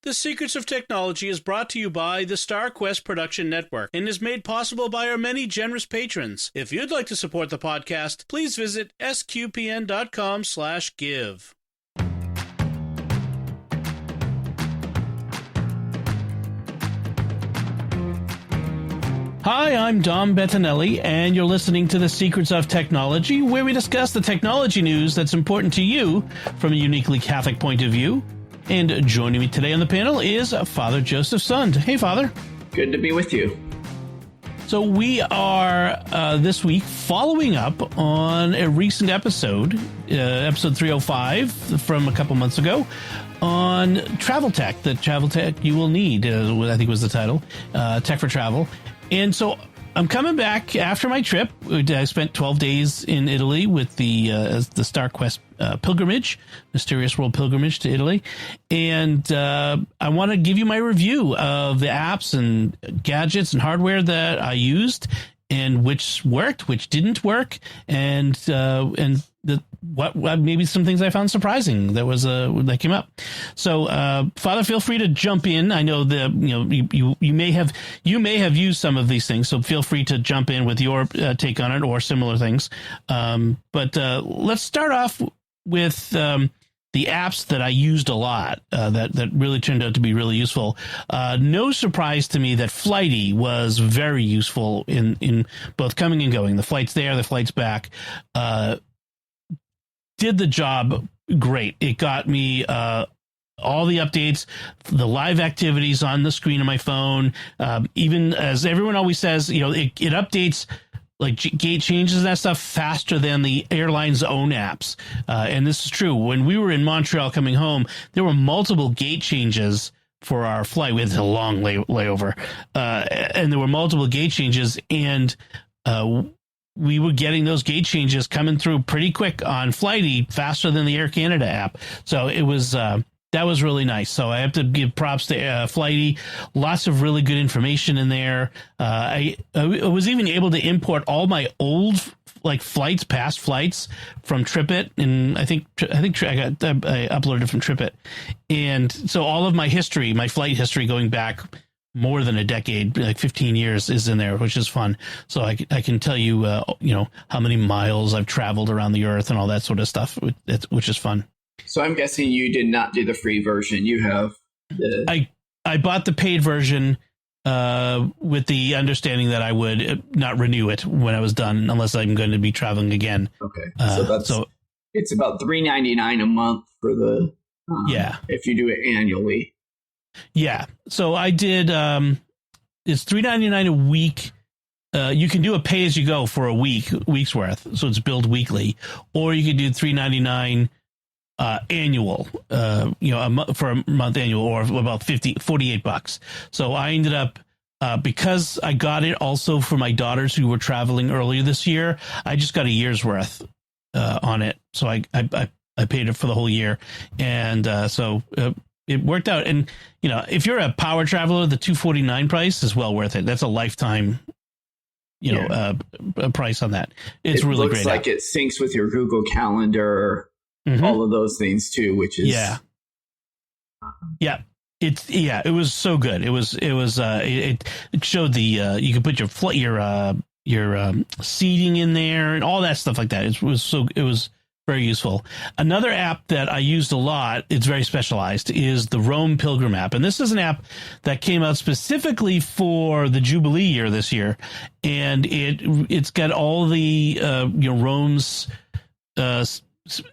The Secrets of Technology is brought to you by the StarQuest Production Network and is made possible by our many generous patrons. If you'd like to support the podcast, please visit sqpn.com/give. Hi, I'm Dom Bettinelli, and you're listening to The Secrets of Technology, where we discuss the technology news that's important to you from a uniquely Catholic point of view. And joining me today on the panel is Father Joseph Sund. Hey, Father. Good to be with you. So we are this week following up on a recent episode, episode 305 from a couple months ago, on travel tech, the travel tech you will need, I think was the title, Tech for Travel. And so I'm coming back after my trip. I spent 12 days in Italy with the StarQuest pilgrimage, Mysterious World pilgrimage to Italy. And I want to give you my review of the apps and gadgets and hardware that I used, and which worked, which didn't work, and what maybe some things I found surprising that came up. So, Father, feel free to jump in. I know that you may have used some of these things, so feel free to jump in with your take on it or similar things. But let's start off with the apps that I used a lot that really turned out to be really useful. No surprise to me that Flighty was very useful in both coming and going. The flights there, the flights back. Did the job great. It got me all the updates, the live activities on the screen of my phone. Even as everyone always says, it updates like gate changes and that stuff faster than the airline's own apps. And this is true. When we were in Montreal coming home, there were multiple gate changes for our flight. We had a long layover, and there were multiple gate changes, and we were getting those gate changes coming through pretty quick on Flighty, faster than the Air Canada app. So it was that was really nice. So I have to give props to Flighty. Lots of really good information in there. I was even able to import all my old past flights from TripIt, and I think I uploaded it from TripIt, and so all of my history, my flight history going back more than a decade, like 15 years, is in there, which is fun. So I can tell you, how many miles I've traveled around the earth and all that sort of stuff, which is fun. So I'm guessing you did not do the free version. You have I bought the paid version with the understanding that I would not renew it when I was done, unless I'm going to be traveling again. Okay, it's about $3.99 a month for the if you do it annually. Yeah. So I did, it's $3.99 a week. You can do a pay as you go for a week's worth. So it's billed weekly, or you can do $3.99 annual, for a month annual, or about $48. So I ended up, because I got it also for my daughters who were traveling earlier this year, I just got a year's worth on it. So I paid it for the whole year. And it worked out. And, if you're a power traveler, the $249 price is well worth it. That's a lifetime, price on that. It's really great. It looks like it syncs with your Google Calendar, all of those things too, which is. Yeah. It was so good. It showed you could put your seating in there and all that stuff like that. It was very useful. Another app that I used a lot, it's very specialized, is the Rome Pilgrim app. And this is an app that came out specifically for the Jubilee year this year. And it's got all the Rome's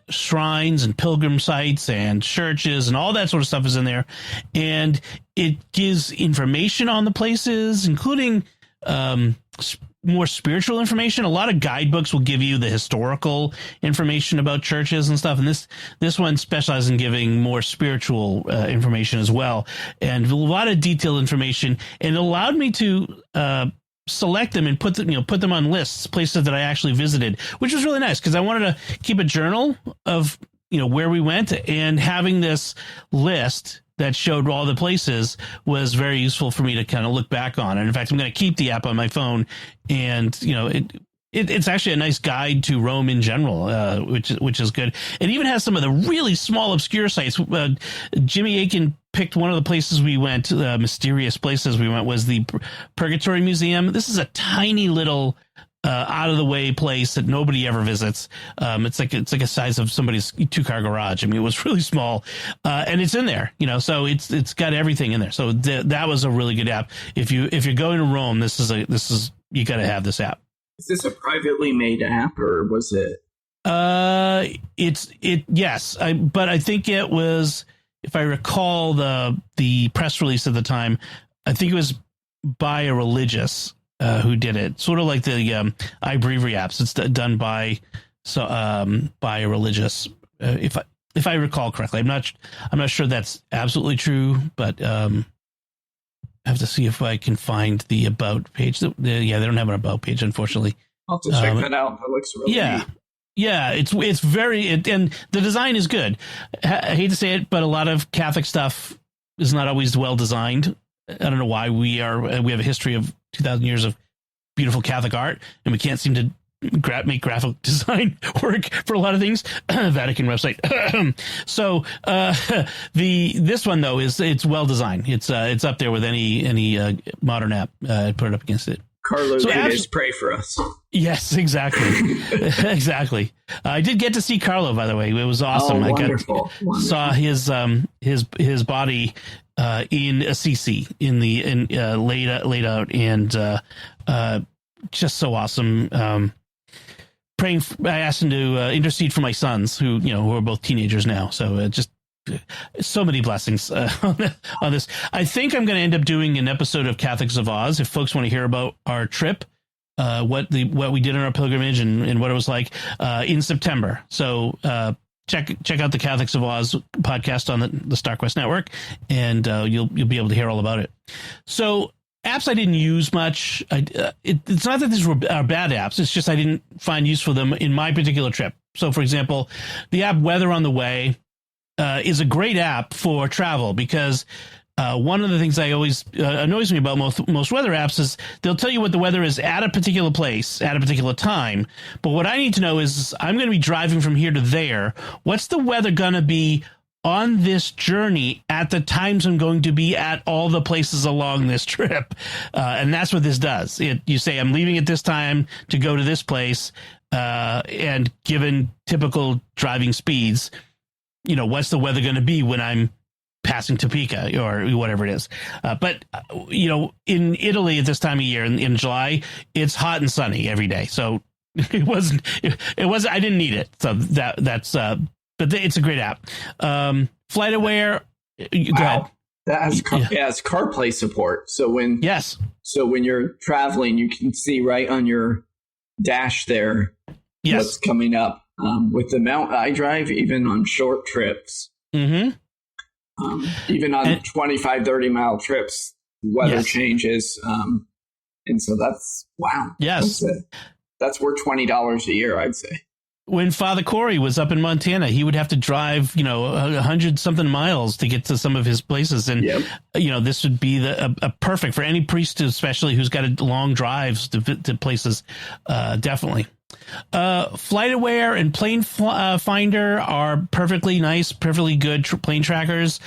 shrines and pilgrim sites and churches and all that sort of stuff is in there. And it gives information on the places, including more spiritual information. A lot of guidebooks will give you the historical information about churches and stuff, and this one specializes in giving more spiritual information as well, and a lot of detailed information. And it allowed me to select them and put them on lists, places that I actually visited, which was really nice because I wanted to keep a journal of where we went, and having this list that showed all the places was very useful for me to kind of look back on. And in fact, I'm going to keep the app on my phone, and It's actually a nice guide to Rome in general, which is good. It even has some of the really small, obscure sites. Jimmy Aiken picked one of the places we went, mysterious places we went, was the Purgatory Museum. This is a tiny little out of the way place that nobody ever visits. It's like a size of somebody's 2-car garage. I mean, it was really small, and it's in there, so it's got everything in there. So that was a really good app. If you're going to Rome, this is you got to have this app. Is this a privately made app, or was it? Yes, but I think it was, if I recall the press release at the time, I think it was by a religious who did it, sort of like the iBreviary apps. It's done by a religious. If I recall correctly, I'm not sure that's absolutely true, but I have to see if I can find the about page. They don't have an about page, unfortunately. I'll have to check that out. That looks really neat. Yeah, it's very, and the design is good. I hate to say it, but a lot of Catholic stuff is not always well designed. I don't know why. We have a history of 2,000 years of beautiful Catholic art, and we can't seem to make graphic design work for a lot of things. Vatican website. So this one though it's well designed. It's up there with any modern app. Put it up against it. Carlo did pray for us. Yes, exactly. Exactly. I did get to see Carlo, by the way. It was awesome. Wonderful. Saw his body in Assisi laid out, and just so awesome. Praying. I asked him to intercede for my sons, who are both teenagers now. So just so many blessings on this. I think I'm going to end up doing an episode of Catholics of Oz if folks want to hear about our trip, what we did on our pilgrimage and what it was like in September. So check out the Catholics of Oz podcast on the StarQuest Network, and you'll be able to hear all about it. So apps I didn't use much. It's not that these are bad apps. It's just I didn't find use for them in my particular trip. So, for example, the app Weather on the Way is a great app for travel, because one of the things I always annoys me about most weather apps is they'll tell you what the weather is at a particular place at a particular time. But what I need to know is I'm going to be driving from here to there. What's the weather going to be on this journey at the times I'm going to be at all the places along this trip? And that's what this does. You say, I'm leaving at this time to go to this place, and given typical driving speeds, what's the weather going to be when I'm passing Topeka or whatever it is. But in Italy at this time of year, in July, it's hot and sunny every day. So it wasn't, I didn't need it. So that's, but it's a great app. FlightAware. Go ahead. That has CarPlay support. So when you're traveling, you can see right on your dash there what's coming up. With the mount I drive, even on short trips, even on 25, 30-mile trips, weather changes. And so that's, wow. Yes. That's worth $20 a year, I'd say. When Father Corey was up in Montana, he would have to drive, 100-something miles to get to some of his places. And, this would be a perfect for any priest, especially who's got long drives to places. Definitely. FlightAware and Plane Finder are perfectly nice, perfectly good plane trackers.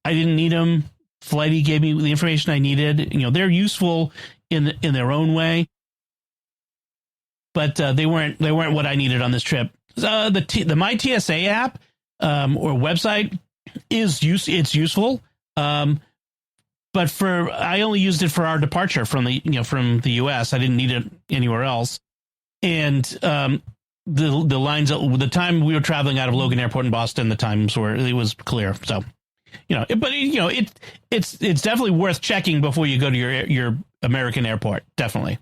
I didn't need them. Flighty gave me the information I needed. They're useful in their own way, but they weren't what I needed on this trip. The My TSA app or website it's useful, but I only used it for our departure from the US. I didn't need it anywhere else. And the lines, the time we were traveling out of Logan Airport in Boston, the times it was clear. So, it's definitely worth checking before you go to your American airport. Definitely.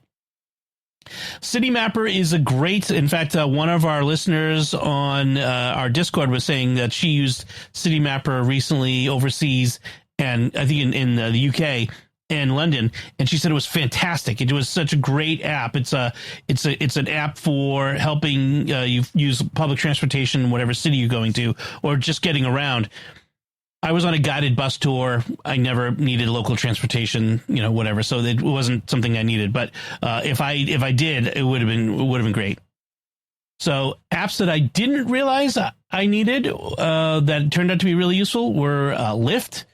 City Mapper is a great. In fact, one of our listeners on our Discord was saying that she used City Mapper recently overseas, and I think in the UK. And London, and she said it was fantastic. It was such a great app. It's an app for helping you use public transportation in whatever city you're going to, or just getting around. I was on a guided bus tour. I never needed local transportation, whatever. So it wasn't something I needed. But if I did, it would have been great. So apps that I didn't realize I needed that turned out to be really useful were Lyft.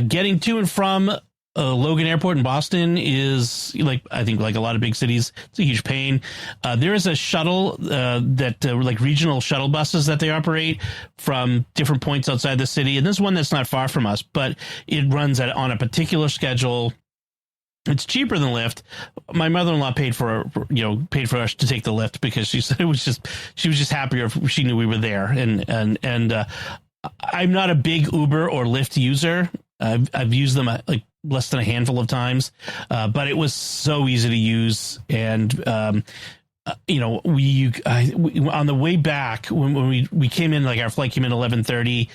Getting to and from Logan Airport in Boston is I think like a lot of big cities, it's a huge pain. There is a shuttle that like regional shuttle buses that they operate from different points outside the city. And this one that's not far from us, but it runs on a particular schedule. It's cheaper than Lyft. My mother-in-law paid for us to take the Lyft because she said she was just happier if she knew we were there. And I'm not a big Uber or Lyft user. I've used them like less than a handful of times, but it was so easy to use. And, we on the way back when we came in, like our flight came in 11:30,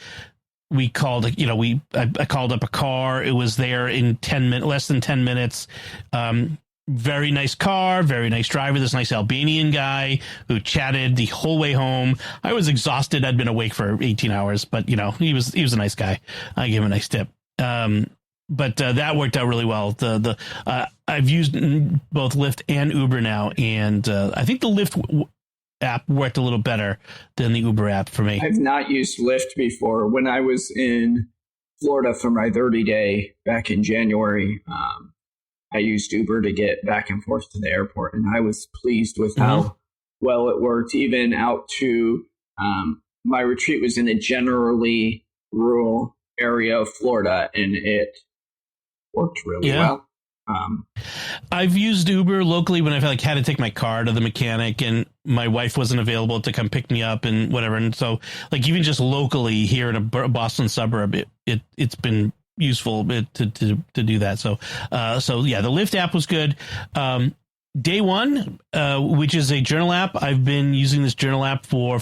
we called, I called up a car. It was there in less than 10 minutes. Very nice car, very nice driver. This nice Albanian guy who chatted the whole way home. I was exhausted. I'd been awake for 18 hours, but he was a nice guy. I gave him a nice tip. But that worked out really well. I've used both Lyft and Uber now, and I think the Lyft app worked a little better than the Uber app for me. I've not used Lyft before. When I was in Florida for my 30-day back in January, I used Uber to get back and forth to the airport, and I was pleased with how well it worked. Even out to my retreat was in a generally rural area of Florida, and it worked really well. I've used Uber locally when I've had to take my car to the mechanic and my wife wasn't available to come pick me up and whatever. And so even just locally here in a Boston suburb, it's been useful to do that. So the Lyft app was good. Day One, which is a journal app. I've been using this journal app for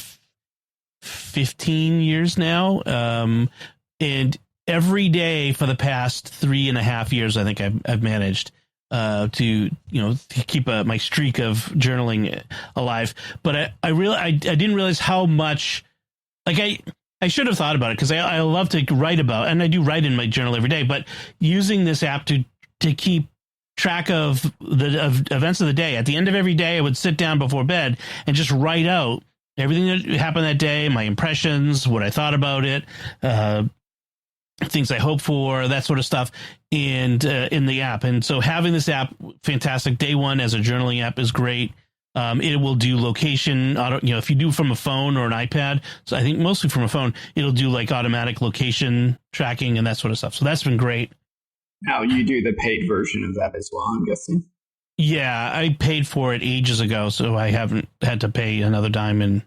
15 years now. And every day for the past 3.5 years, I think I've managed to keep my streak of journaling alive. But I didn't realize how much I should have thought about it because I love to write about, and I do write in my journal every day. But using this app to keep track of the events of the day, at the end of every day, I would sit down before bed and just write out everything that happened that day, my impressions, what I thought about it. Things I hope for, that sort of stuff, and in the app. And so having this app, fantastic. Day One as a journaling app is great. It will do location, if you do from a phone or an iPad. So I think mostly from a phone, it'll do automatic location tracking and that sort of stuff. So that's been great. Now you do the paid version of that as well, I'm guessing. Yeah, I paid for it ages ago, so I haven't had to pay another dime in,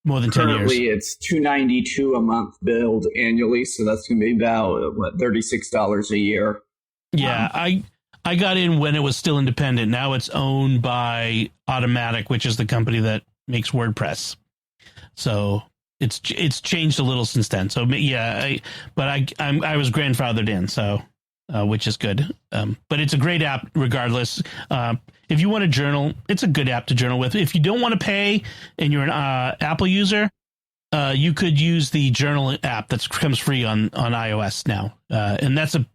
more than 10 years. Currently, it's $292 a month billed annually, so that's going to be about $36 a year. Yeah, I got in when it was still independent. Now it's owned by Automatic, which is the company that makes WordPress. So it's changed a little since then. So yeah, I was grandfathered in, so which is good. But it's a great app regardless. If you want to journal, it's a good app to journal with. If you don't want to pay and you're an Apple user, you could use the journal app that comes free on iOS now. And that's a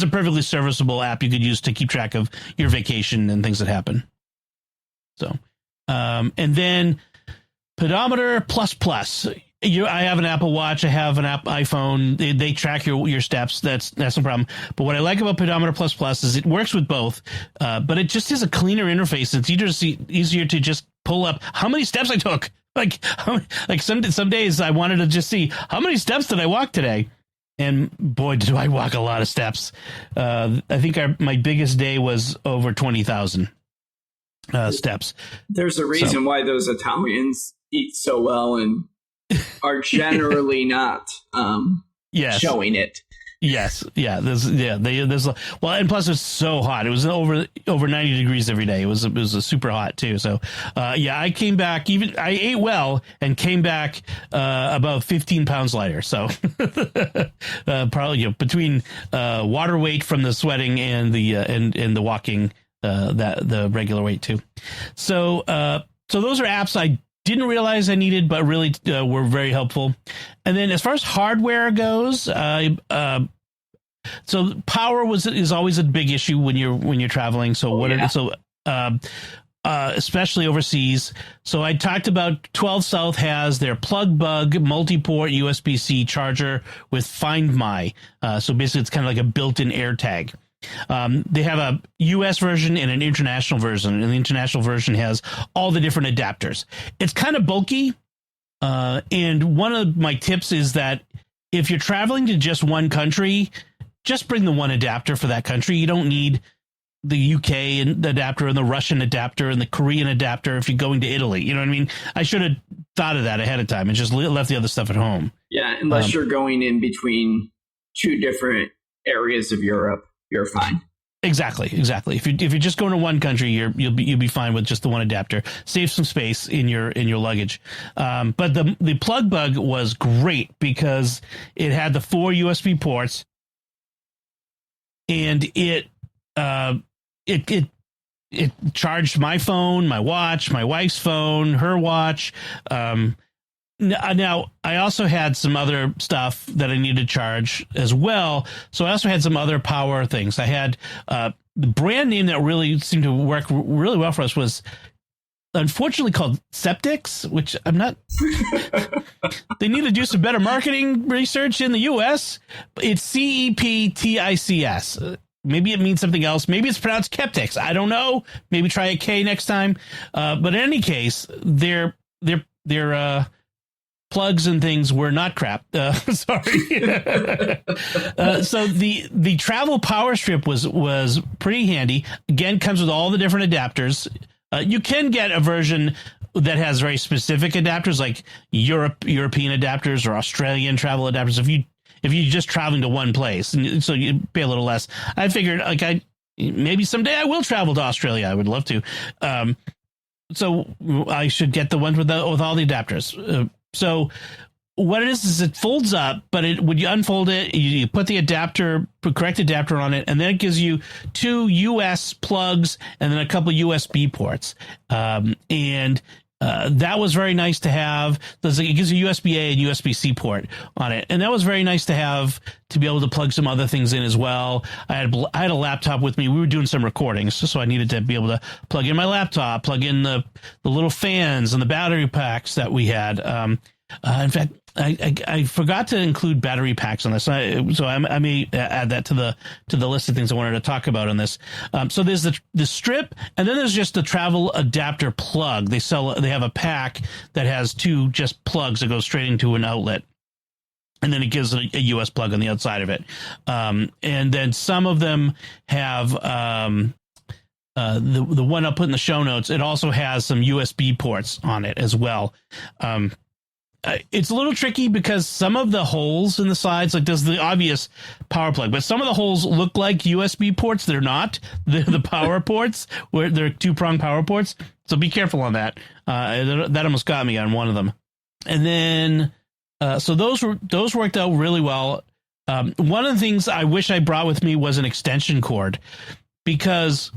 perfectly serviceable app you could use to keep track of your vacation and things that happen. So, and then Pedometer Plus. I have an Apple Watch. I have an iPhone. They track your steps. That's no problem. But what I like about Pedometer Plus is it works with both, but it just has a cleaner interface. It's easier to just pull up how many steps I took. Some days I wanted to just see how many steps did I walk today. And boy, do I walk a lot of steps. I think my biggest day was over 20,000 steps. There's a reason why those Italians eat so well and are generally not showing it. Yes. Yeah. And plus it's so hot. It was over 90 degrees every day. It was super hot too. So, I came back, I ate well and came back, about 15 pounds lighter. So, probably, between, water weight from the sweating and the walking, the regular weight too. So those are apps I didn't realize I needed, but really were very helpful. And then as far as hardware goes, so power is always a big issue when you're traveling. So especially overseas. So I talked about 12 South has their plug bug multi-port USB-C charger with Find My. So basically it's kind of like a built-in AirTag. They have a US version and an international version, and the international version has all the different adapters. It's kind of bulky. And one of my tips is that if you're traveling to just one country, just bring the one adapter for that country. You don't need the UK and the adapter and the Russian adapter and the Korean adapter if you're going to Italy. You know what I mean? I should have thought of that ahead of time and just left the other stuff at home. Yeah, unless you're going in between two different areas of Europe, you're fine. Exactly. If you're just going to one country, you'll be fine with just the one adapter. Save some space in your luggage. But the plug bug was great because it had the 4 USB ports, and it charged my phone, my watch, my wife's phone, her watch. Now, I also had some other stuff that I needed to charge as well. So I also had some other power things. I had the brand name that really seemed to work really well for us was unfortunately called Septics, which I'm not. They need to do some better marketing research in the U.S. It's CEPTICS. Maybe it means something else. Maybe it's pronounced Keptics. I don't know. Maybe try a K next time. But in any case, their plugs and things were not crap. Sorry. So the travel power strip was pretty handy. Again, comes with all the different adapters. You can get a version that has very specific adapters, like European adapters or Australian travel adapters. If you're just traveling to one place, and so you pay a little less. I figured maybe someday I will travel to Australia. I would love to. So I should get the ones with all the adapters. So what it is it folds up, but when you unfold it, you put the correct adapter on it, and then it gives you 2 US plugs and then a couple USB ports. That was very nice to have. It gives you USB-A and USB-C port on it. And that was very nice to have to be able to plug some other things in as well. I had a laptop with me. We were doing some recordings, so I needed to be able to plug in my laptop, plug in the little fans and the battery packs that we had. In fact, I forgot to include battery packs on this, so I may add that to the list of things I wanted to talk about on this. So there's the strip, and then there's just the travel adapter plug. They have a pack that has 2 just plugs that go straight into an outlet, and then it gives a US plug on the outside of it. And then some of them have the one I'll put in the show notes. It also has some USB ports on it as well. It's a little tricky because some of the holes in the sides, like there's the obvious power plug, but some of the holes look like USB ports. They're not. They're the power ports, where they're 2-prong power ports. So be careful on that. That almost got me on one of them. And then, so those worked out really well. One of the things I wish I brought with me was an extension cord, because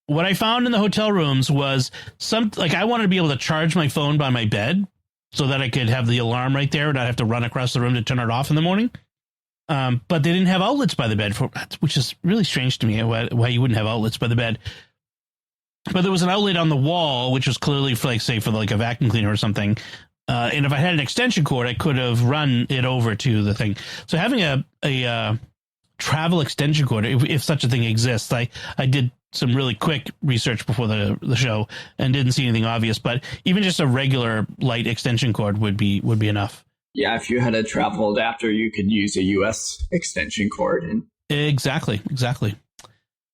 what I found in the hotel rooms was I wanted to be able to charge my phone by my bed, so that I could have the alarm right there and not have to run across the room to turn it off in the morning. But they didn't have outlets by the bed, which is really strange to me, why you wouldn't have outlets by the bed. But there was an outlet on the wall, which was clearly for a vacuum cleaner or something. And if I had an extension cord, I could have run it over to the thing. So having a travel extension cord, if such a thing exists, I did some really quick research before the show and didn't see anything obvious, but even just a regular light extension cord would be enough. Yeah, if you had a travel adapter, you could use a US extension cord. Exactly.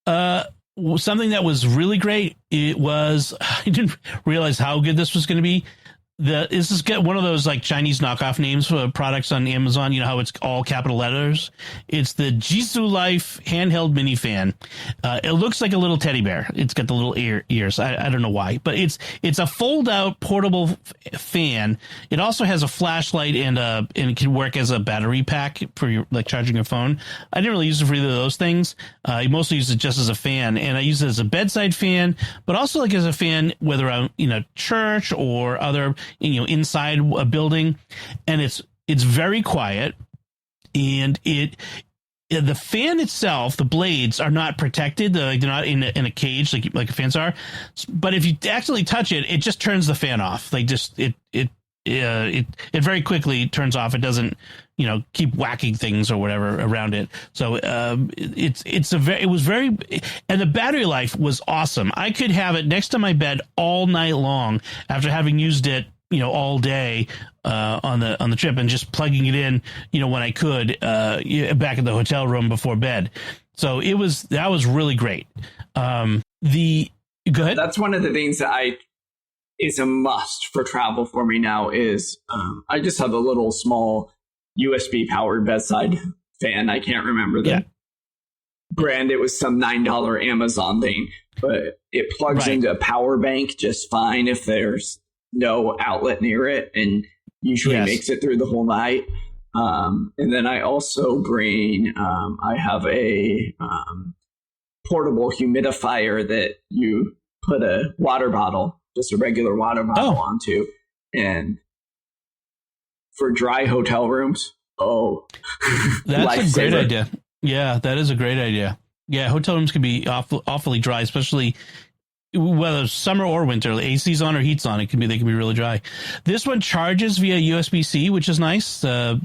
Something that was really great, I didn't realize how good this was going to be. This is one of those like Chinese knockoff names for products on Amazon. You know how it's all capital letters? It's the Jisoo Life handheld mini fan. It looks like a little teddy bear. It's got the little ears. I don't know why, but it's a fold out portable fan. It also has a flashlight and it can work as a battery pack for your, like, charging your phone. I didn't really use it for either of those things. I mostly use it just as a fan, and I use it as a bedside fan, but also like as a fan whether I'm in a church or other. inside a building, and it's very quiet, and the fan itself, the blades are not protected. They're not in a cage like fans are. But if you actually touch it, it just turns the fan off. Like it very quickly turns off. It doesn't, keep whacking things or whatever around it. So it was very, and the battery life was awesome. I could have it next to my bed all night long after having used it, all day on the trip, and just plugging it in, when I could back in the hotel room before bed. So that was really great. Go ahead. That's one of the things that is a must for travel for me now is I just have a little small USB powered bedside fan. I can't remember the brand. It was some $9 Amazon thing, but it plugs into a power bank just fine if there's no outlet near it, and usually makes it through the whole night. And then I also bring, I have a portable humidifier that you put a water bottle, just a regular water bottle onto, and for dry hotel rooms. That's a great idea. Yeah, that is a great idea. Yeah, hotel rooms can be awfully dry, especially whether summer or winter. AC's on or heat's on, they can be really dry. This one charges via USB-C, which is nice. I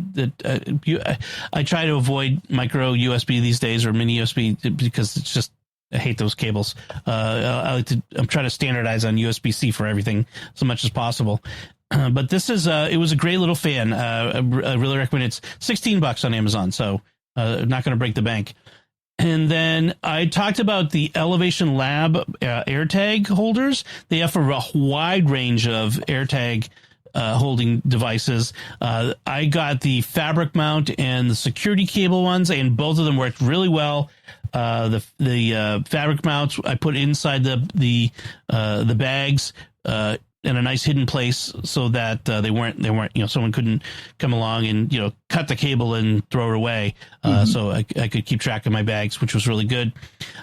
try to avoid micro USB these days, or mini USB, because it's just, I hate those cables. I'm trying to standardize on USB-C for everything so much as possible. But this is it was a great little fan. I really recommend it. It's $16 on Amazon, so not going to break the bank. And then I talked about the Elevation Lab AirTag holders. They offer a wide range of AirTag holding devices. I got the fabric mount and the security cable ones, and both of them worked really well. The fabric mounts I put inside the bags in a nice hidden place, so that they weren't someone couldn't come along and cut the cable and throw it away. So I could keep track of my bags, which was really good.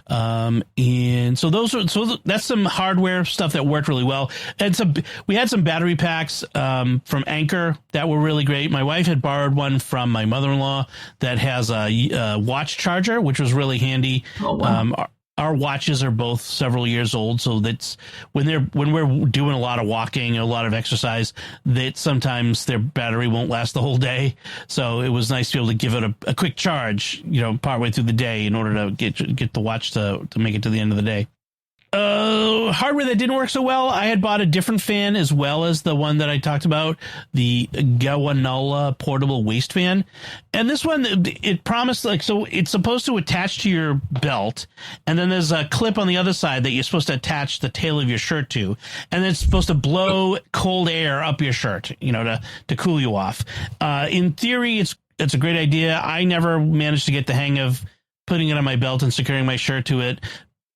And so that's some hardware stuff that worked really well. And we had some battery packs from Anchor that were really great. My wife had borrowed one from my mother-in-law that has a watch charger, which was really handy. Oh, wow. Our watches are both several years old, so that's when we're doing a lot of walking, a lot of exercise, that sometimes their battery won't last the whole day. So it was nice to be able to give it a quick charge, partway through the day, in order to get the watch to make it to the end of the day. Hardware that didn't work so well. I had bought a different fan as well as the one that I talked about, the Gawanala portable waist fan. And this one, it promised, so it's supposed to attach to your belt, and then there's a clip on the other side that you're supposed to attach the tail of your shirt to, and then it's supposed to blow cold air up your shirt, to cool you off. In theory, it's a great idea. I never managed to get the hang of putting it on my belt and securing my shirt to it.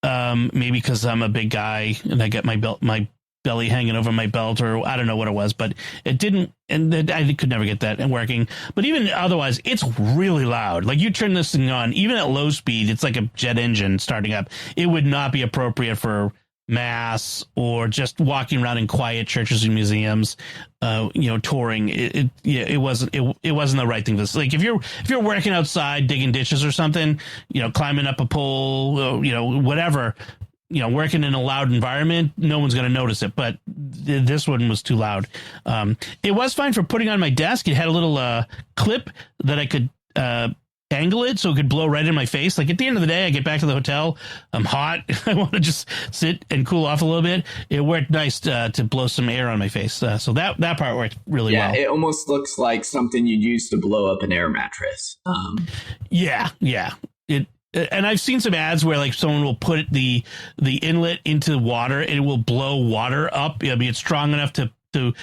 Maybe because I'm a big guy and I get my belly hanging over my belt, or I don't know what it was, but it didn't, and I could never get that working. But even otherwise, it's really loud. Like, you turn this thing on, even at low speed, it's like a jet engine starting up. It would not be appropriate for mass or just walking around in quiet churches and museums, touring. It wasn't the right thing. Like, if you're working outside, digging ditches or something, climbing up a pole, whatever, working in a loud environment, no one's going to notice it. But this one was too loud. It was fine for putting on my desk. It had a little clip that I could angle it so it could blow right in my face. Like, at the end of the day, I get back to the hotel, I'm hot, I want to just sit and cool off a little bit. It worked nice to blow some air on my face. So that part worked really well. Yeah, it almost looks like something you'd use to blow up an air mattress. Yeah. And I've seen some ads where, like, someone will put the inlet into water and it will blow water up. I mean, it's strong enough to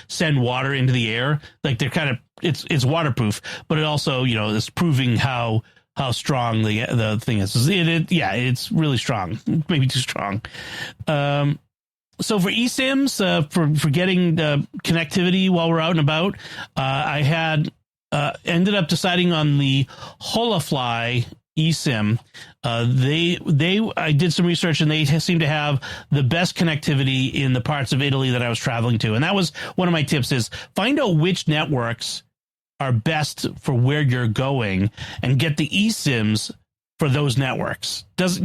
send water into the air. Like, they're kind of, it's waterproof, but it also, is proving how strong the thing is. It's really strong, maybe too strong. So for eSIMs, for getting connectivity while we're out and about, I had ended up deciding on the Holafly eSIM. I did some research, and they seem to have the best connectivity in the parts of Italy that I was traveling to. And that was one of my tips: is find out which networks are best for where you're going, and get the eSIMs for those networks. That's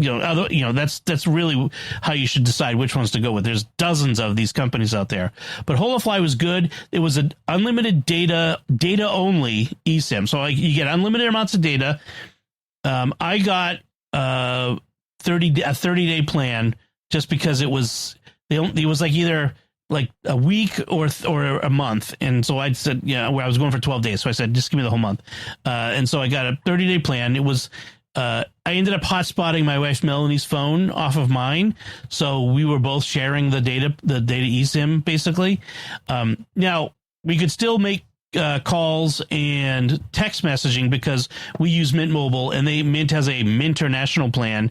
really how you should decide which ones to go with. There's dozens of these companies out there, but Holofly was good. It was an unlimited data only eSIM, so you get unlimited amounts of data. I got a 30-day plan just because it was like either like a week or a month. And so I said, where I was going for 12 days. So I said, just give me the whole month. And so I got a 30-day plan. It was, I ended up hotspotting my wife Melanie's phone off of mine. So we were both sharing the data eSIM basically. Now we could still make calls and text messaging because we use Mint Mobile, and Mint has a Minternational plan,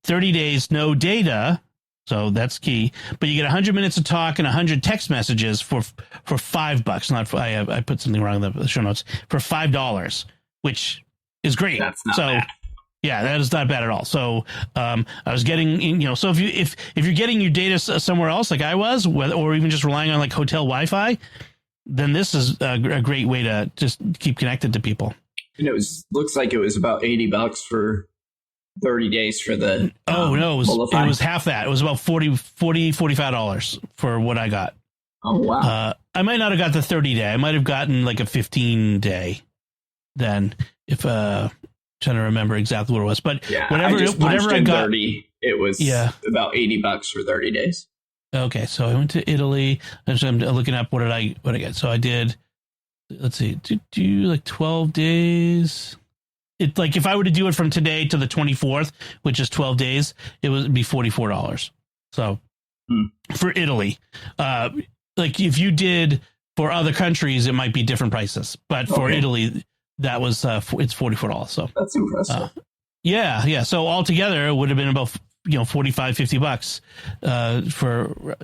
30 days, no data. So that's key. But you get 100 minutes of talk and 100 text messages for $5. Not for, I put something wrong in the show notes, for $5, which is great. That's not bad. Yeah, that is not bad at all. So I was getting, so if you're getting your data somewhere else like I was, or even just relying on like hotel Wi-Fi, then this is a great way to just keep connected to people. And looks like it was about $80 for 30 days for the no, it was half that. It was about $45 for what I got. Oh wow. I might not have got the 30-day. I might have gotten like a 15-day then, if trying to remember exactly what it was. But whatever I got, 30, it was about $80 for 30 days. Okay, so I went to Italy, and so I'm looking up what I get. So I did, let's see, do like 12 days. It's like if I were to do it from today to the 24th, which is 12 days, it would be $44. So for Italy, like if you did for other countries, it might be different prices, but for Italy, that was it's $44. So that's impressive. Yeah. So altogether, it would have been about $45-$50 for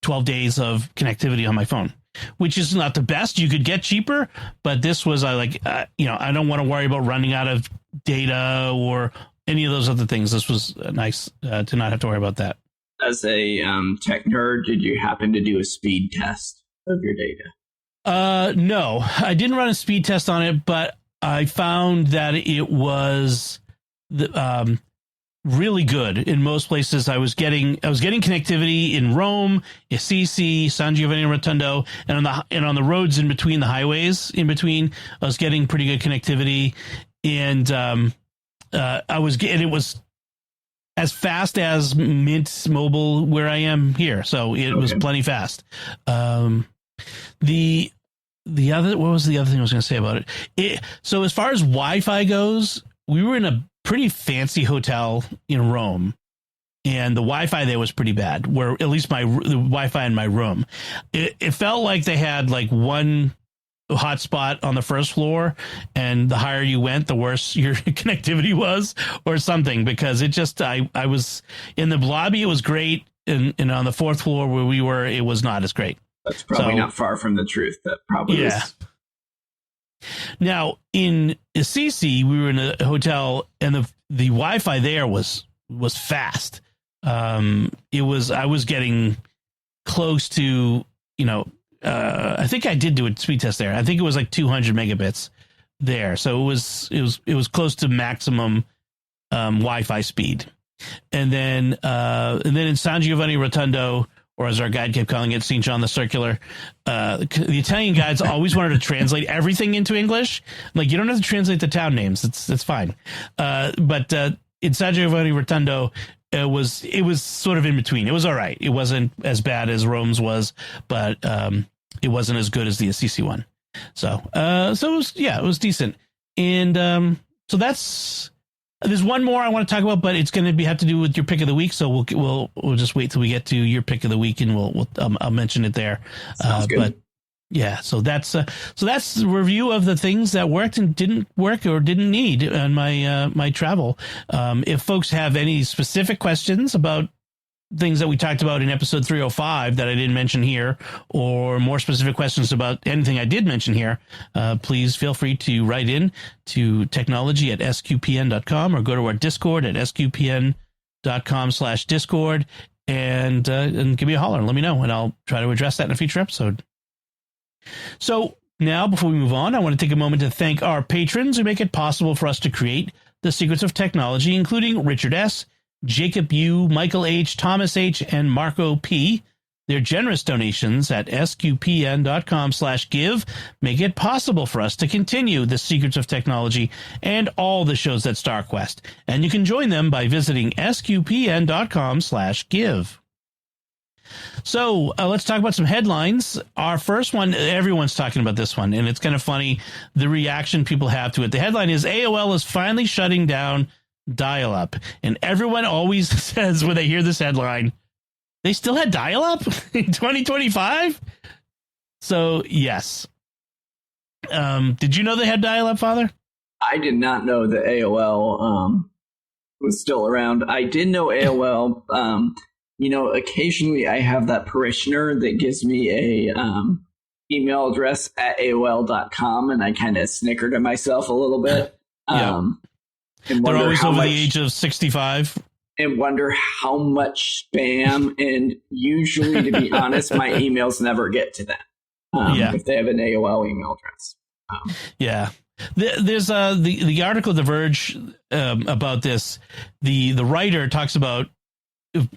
12 days of connectivity on my phone, which is not the best. You could get cheaper, but this was I don't want to worry about running out of data or any of those other things. This was nice to not have to worry about that. As a tech nerd, did you happen to do a speed test of your data? No, I didn't run a speed test on it, but I found that it was really good in most places. I was getting connectivity in Rome, Assisi, San Giovanni Rotondo, and on the roads in between, the highways in between, I was getting pretty good connectivity, and it was as fast as Mint Mobile where I am here, so it was plenty fast. What was the other thing I was going to say about it? So as far as Wi-Fi goes, we were in a pretty fancy hotel in Rome, and the Wi-Fi there was pretty bad, where at least the Wi-Fi in my room, it felt like they had like one hotspot on the first floor, and the higher you went, the worse your connectivity was or something, because it just, I was in the lobby, it was great. And on the fourth floor where we were, it was not as great. That's probably not far from the truth. That probably is. Now, in Assisi, we were in a hotel, and the Wi-Fi there was fast. I was getting close to, I think I did do a speed test there. I think it was like 200 megabits there. So it was close to maximum Wi-Fi speed. And then in San Giovanni Rotondo, or as our guide kept calling it, St. John the Circular, the Italian guides always wanted to translate everything into English. Like, you don't have to translate the town names. It's fine. But in San Giovanni Rotondo, it was sort of in between. It was all right. It wasn't as bad as Rome's was, but it wasn't as good as the Assisi one. So it was decent. And so there's one more I want to talk about, but it's going to have to do with your pick of the week. So we'll just wait till we get to your pick of the week, and I'll mention it there. Sounds good. But yeah, so that's the review of the things that worked and didn't work or didn't need on my travel. If folks have any specific questions about things that we talked about in episode 305 that I didn't mention here, or more specific questions about anything I did mention here, please feel free to write in to technology@sqpn.com or go to our Discord at sqpn.com/discord and give me a holler and let me know, and I'll try to address that in a future episode. So now, before we move on, I want to take a moment to thank our patrons who make it possible for us to create The Secrets of Technology, including Richard S., Jacob U., Michael H., Thomas H., and Marco P. Their generous donations at sqpn.com/give make it possible for us to continue The Secrets of Technology and all the shows at StarQuest. And you can join them by visiting sqpn.com/give. So let's talk about some headlines. Our first one, everyone's talking about this one, and it's kind of funny, the reaction people have to it. The headline is AOL is finally shutting down dial-up. And everyone always says when they hear this headline, they still had dial-up in 2025? So, yes. Did you know they had dial-up, Father? I did not know that AOL was still around. I did know AOL. Occasionally I have that parishioner that gives me a email address at AOL.com, and I kind of snicker to myself a little bit. Yeah. They're always over the age of 65. And wonder how much spam. And usually, to be honest, my emails never get to them if they have an AOL email address. There's the article The Verge about this. The writer talks about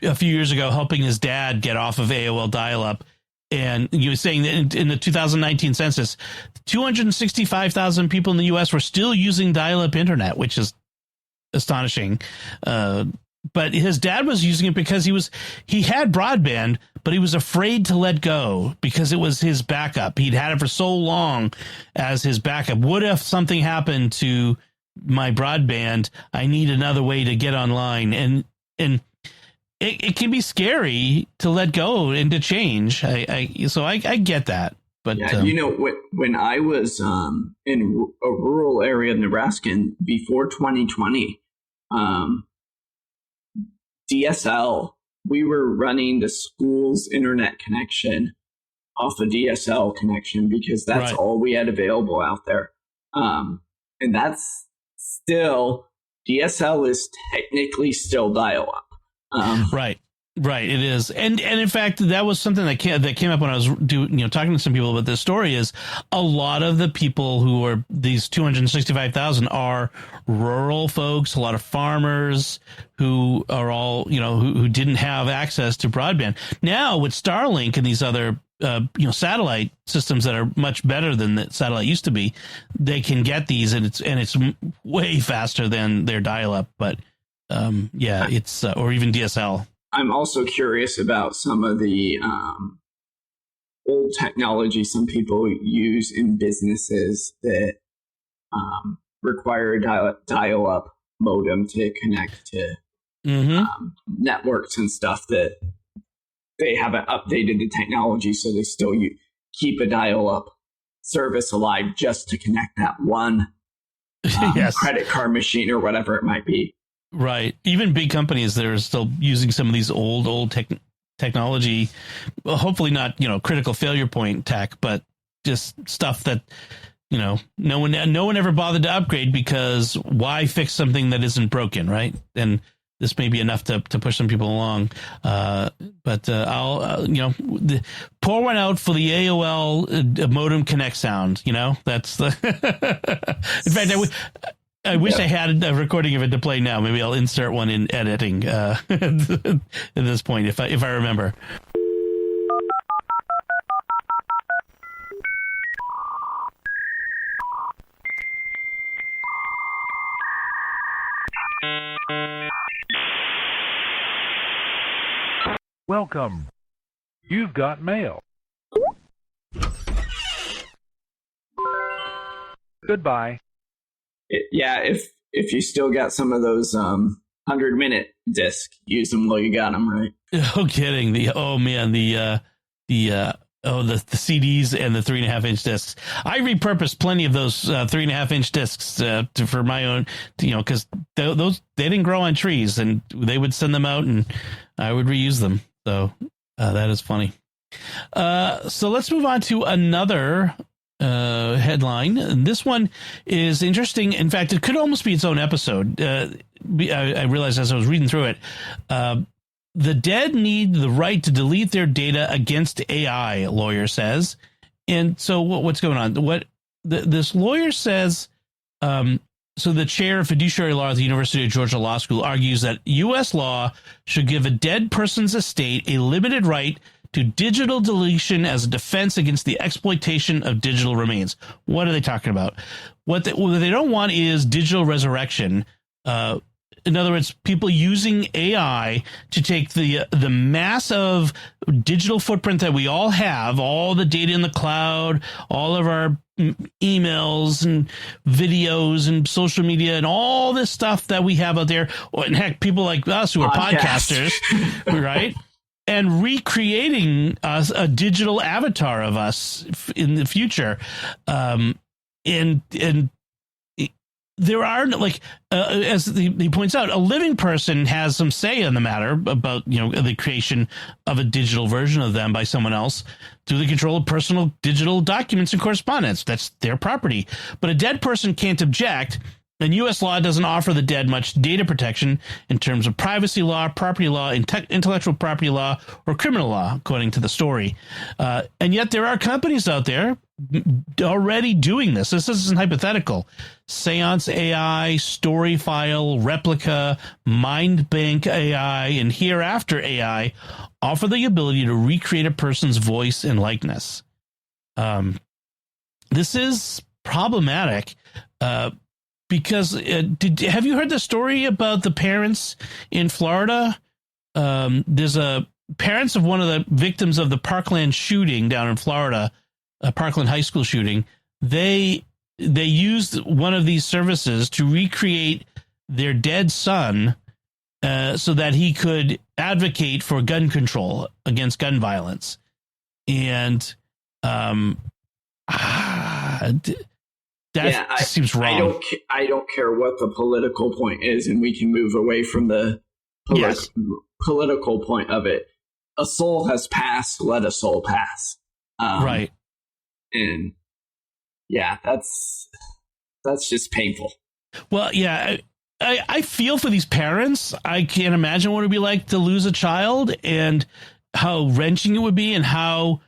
a few years ago helping his dad get off of AOL dial-up. And you were saying that in the 2019 census, 265,000 people in the U.S. were still using dial-up internet, which is astonishing. But his dad was using it because he had broadband, but he was afraid to let go because it was his backup. He'd had it for so long as his backup. What if something happened to my broadband? I need another way to get online. And it can be scary to let go and to change. So I get that. But when I was in a rural area of Nebraska before 2020, DSL, we were running the school's internet connection off a DSL connection because that's all we had available out there. And that's still, DSL is technically still dial-up. Right, it is, and in fact, that was something that came up when I was talking to some people about this story. Is a lot of the people who are these 265,000 are rural folks, a lot of farmers who are all who didn't have access to broadband. Now with Starlink and these other satellite systems that are much better than the satellite used to be, they can get these, and it's way faster than their dial-up. But it's or even DSL. I'm also curious about some of the old technology some people use in businesses that require a dial-up modem to connect to networks and stuff that they haven't updated the technology, so they still keep a dial-up service alive just to connect that one credit card machine or whatever it might be. Right. Even big companies that are still using some of these old technology, well, hopefully not, critical failure point tech, but just stuff that, no one ever bothered to upgrade because why fix something that isn't broken, right? And this may be enough to push some people along. But I'll, pour one out for the AOL modem connect sound, that's the, in fact, I wish I had a recording of it to play now. Maybe I'll insert one in editing at this point, if I remember. Welcome. You've got mail. Goodbye. If you still got some of those 100-minute discs, use them while you got them, right? No kidding. The CDs and the 3.5-inch discs. I repurposed plenty of those 3.5-inch discs for my own, because those they didn't grow on trees, and they would send them out, and I would reuse them. So that is funny. So let's move on to another headline. And this one is interesting. In fact, it could almost be its own episode. I realized as I was reading through it, the dead need the right to delete their data against AI, lawyer says. And so what's going on? This lawyer says, so the chair of fiduciary law at the University of Georgia Law School argues that U.S. law should give a dead person's estate a limited right to digital deletion as a defense against the exploitation of digital remains. What are they talking about? What they don't want is digital resurrection. In other words, people using AI to take the massive digital footprint that we all have, all the data in the cloud, all of our emails and videos and social media and all this stuff that we have out there. And heck, people like us who are podcasters, right? And recreating a digital avatar of us in the future. And there are, like, as he points out, a living person has some say in the matter about, the creation of a digital version of them by someone else through the control of personal digital documents and correspondence. That's their property. But a dead person can't object. And U.S. law doesn't offer the dead much data protection in terms of privacy law, property law, intellectual property law, or criminal law, according to the story. And yet there are companies out there already doing this. This isn't hypothetical. Seance AI, Storyfile, Replica, MindBank AI, and Hereafter AI offer the ability to recreate a person's voice and likeness. This is problematic. Because have you heard the story about the parents in Florida? There's parents of one of the victims of the Parkland shooting down in Florida, Parkland High School shooting. They used one of these services to recreate their dead son so that he could advocate for gun control against gun violence. And that seems wrong. I don't care what the political point is, and we can move away from the political point of it. A soul has passed, let a soul pass. Right. And that's just painful. Well, yeah, I feel for these parents. I can't imagine what it would be like to lose a child and how wrenching it would be and how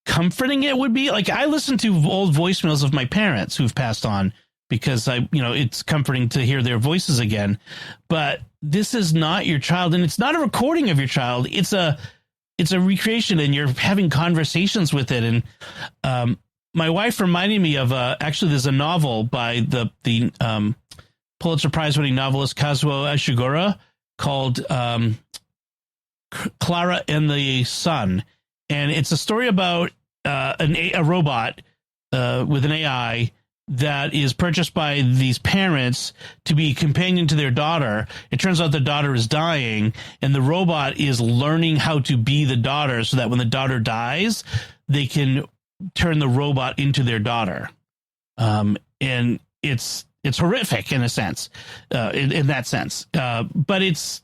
comforting it would be. Like, I listen to old voicemails of my parents who've passed on because it's comforting to hear their voices again. But this is not your child, and it's not a recording of your child. It's a recreation, and you're having conversations with it. And my wife reminded me of actually there's a novel by the Pulitzer Prize winning novelist Kazuo Ishiguro called Clara and the Sun. And it's a story about a robot with an AI that is purchased by these parents to be a companion to their daughter. It turns out the daughter is dying, and the robot is learning how to be the daughter so that when the daughter dies, they can turn the robot into their daughter. And it's horrific in a sense, in that sense. But it's